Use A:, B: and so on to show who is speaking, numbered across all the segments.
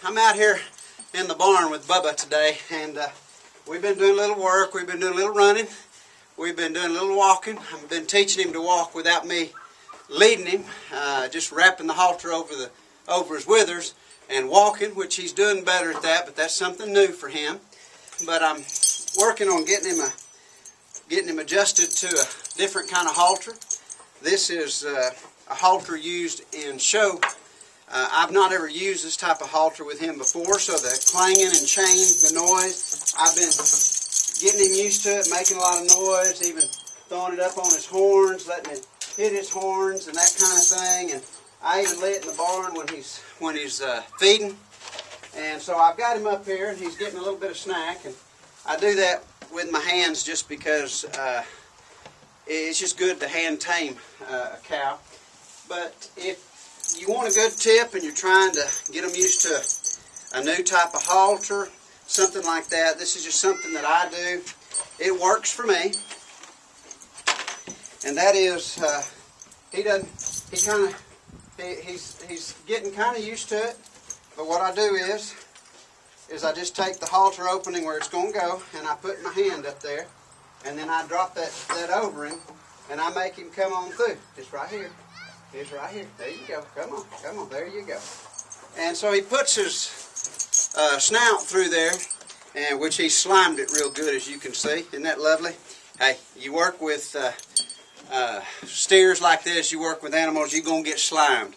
A: I'm out here in the barn with Bubba today, and we've been doing a little work, we've been doing a little running, we've been doing a little walking. I've been teaching him to walk without me leading him, just wrapping the halter over his withers and walking, which he's doing better at that, but that's something new for him. But I'm working on getting him adjusted to a different kind of halter. This is a halter used in show. I've not ever used this type of halter with him before, so the clanging and chain, the noise, I've been getting him used to it, making a lot of noise, even throwing it up on his horns, letting it hit his horns and that kind of thing. And I even lay it in the barn when he's feeding. And so I've got him up here, and he's getting a little bit of snack. And I do that with my hands just because it's just good to hand tame a cow. But if you want a good tip and you're trying to get them used to a new type of halter, something like that, this is just something that I do. It works for me. And that is, he's getting kind of used to it. But what I do is I just take the halter opening where it's going to go, and I put my hand up there, and then I drop that over him, and I make him come on through. It's right here. It's right here. There you go. Come on. There you go. And so he puts his snout through there, and which he slimed it real good, as you can see. Isn't that lovely? Hey, you work with steers like this, you work with animals, you're going to get slimed.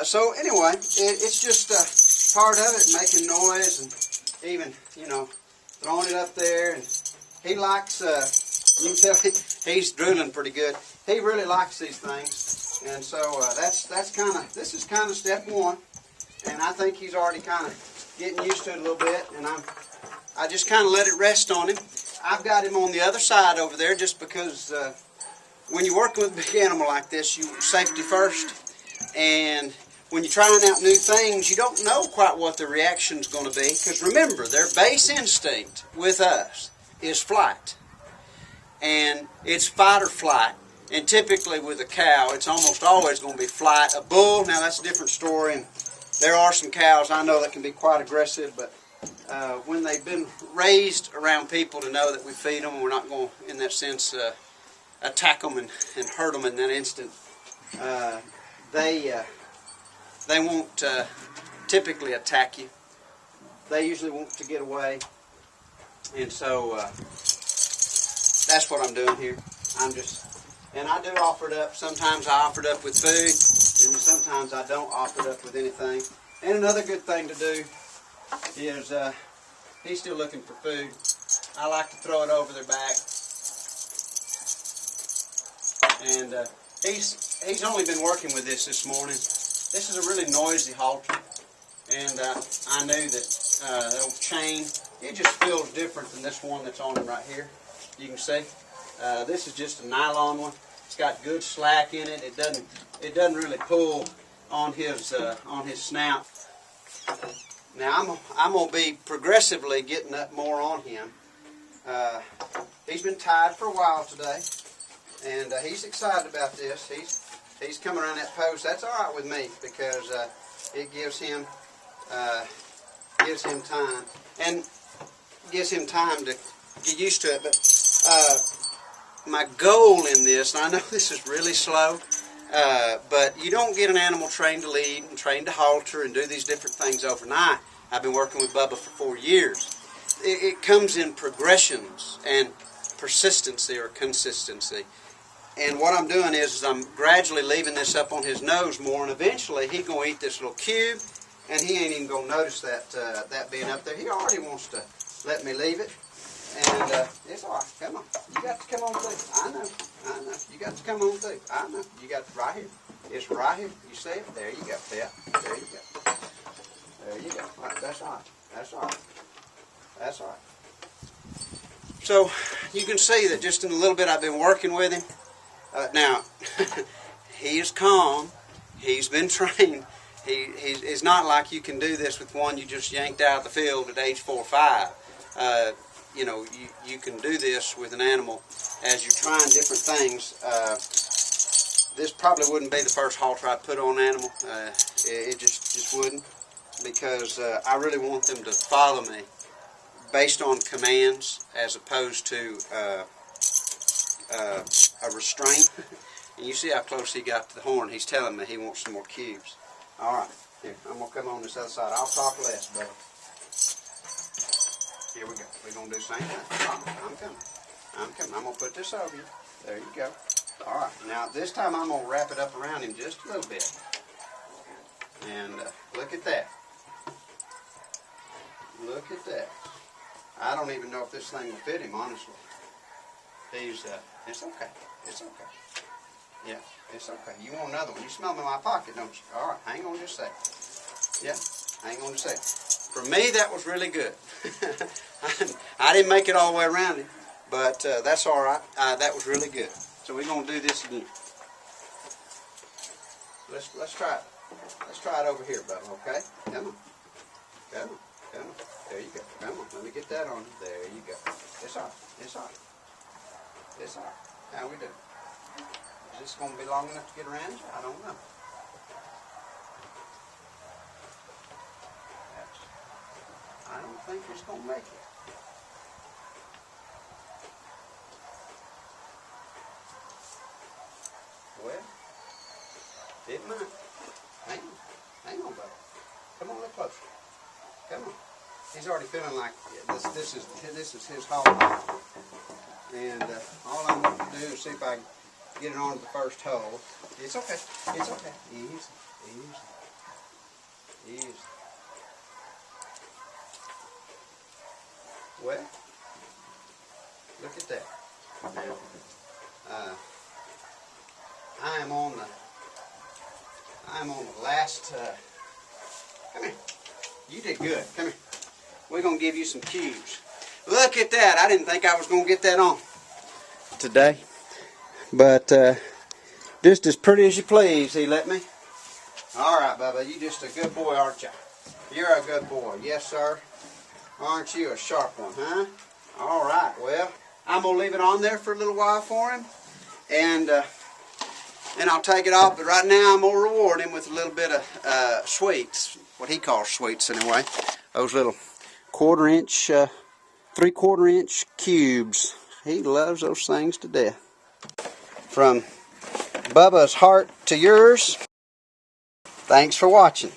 A: So anyway, it's just part of it, making noise and even, throwing it up there. And he likes, you can tell he's drooling pretty good. He really likes these things. And so this is kind of step one. And I think he's already kind of getting used to it a little bit. And I just kind of let it rest on him. I've got him on the other side over there just because when you're working with a big animal like this, safety first. And when you're trying out new things, you don't know quite what the reaction's going to be. Because remember, their base instinct with us is flight. And it's fight or flight. And typically with a cow, it's almost always going to be flight. A bull, now that's a different story. And there are some cows I know that can be quite aggressive. But when they've been raised around people to know that we feed them, we're not going to, in that sense, attack them and hurt them in that instant. They won't typically attack you. They usually want to get away. And so that's what I'm doing here. And I do offer it up. Sometimes I offer it up with food, and sometimes I don't offer it up with anything. And another good thing to do is he's still looking for food. I like to throw it over their back. And he's only been working with this morning. This is a really noisy halter, and I knew that the old chain, it just feels different than this one that's on him right here. You can see this is just a nylon one. It's got good slack in it. It doesn't really pull on his snout. Now I'm gonna be progressively getting up more on him. He's been tied for a while today. And he's excited about this. He's coming around that post. That's all right with me because it gives him time and gives him time to get used to it. But my goal in this, and I know this is really slow, but you don't get an animal trained to lead and trained to halter and do these different things overnight. I've been working with Bubba for 4 years. It comes in progressions and persistency or consistency. And what I'm doing is I'm gradually leaving this up on his nose more, and eventually he's going to eat this little cube, and he ain't even going to notice that being up there. He already wants to let me leave it, and it's all right. Come on. You got to come on through. I know. You got to come on through. I know. You got right here. It's right here. You see it? There you go. Yeah. There you go. There you go. Right. That's all right. That's all right. That's all right. So you can see that just in a little bit I've been working with him. Now, he is calm. He's been trained. It's not like you can do this with one you just yanked out of the field at age 4 or 5. You can do this with an animal as you're trying different things. This probably wouldn't be the first halter I'd put on an animal. It just wouldn't. because I really want them to follow me based on commands as opposed to a restraint. And you see how close he got to the horn. He's telling me he wants some more cubes. All right, here, I'm going to come on this other side. I'll talk less, Bubba. Here we go. We're going to do the same thing. I'm coming. I'm coming. I'm going to put this over you. There you go. All right, now this time I'm going to wrap it up around him just a little bit. And look at that. Look at that. I don't even know if this thing will fit him, honestly. He's, it's okay. It's okay. Yeah, it's okay. You want another one. You smell them in my pocket, don't you? All right, hang on just a second. Yeah, hang on just a second. For me, that was really good. I didn't make it all the way around it, but that's all right. That was really good. So we're going to do this again. Let's try it. Let's try it over here, Bubba, okay? Come on. Come on. Come on. There you go. Come on. Let me get that on. There you go. It's all right. It's all right. It's all right. How we doing? Is this going to be long enough to get around you? I don't know. I don't think it's going to make it. Well, it might. Hang on. Hang on, Bubba. Come on a little closer. Come on. He's already feeling like this is his hole. And all I'm going to do is see if I can get it onto the first hole. It's okay. It's okay. Easy. Easy. Easy. Well, look at that. Now, I am on the last. Come here. You did good. Come here. We're gonna give you some cubes. Look at that. I didn't think I was gonna get that on today, but just as pretty as you please. He let me. All right, Bubba. You just a good boy, aren't you? You're a good boy. Yes, sir. Aren't you a sharp one, huh? All right. Well, I'm gonna leave it on there for a little while for him, and then I'll take it off. But right now, I'm gonna reward him with a little bit of sweets. What he calls sweets, anyway. Those little 1/4 inch, 3/4 inch cubes. He loves those things to death. From Bubba's heart to yours, thanks for watching.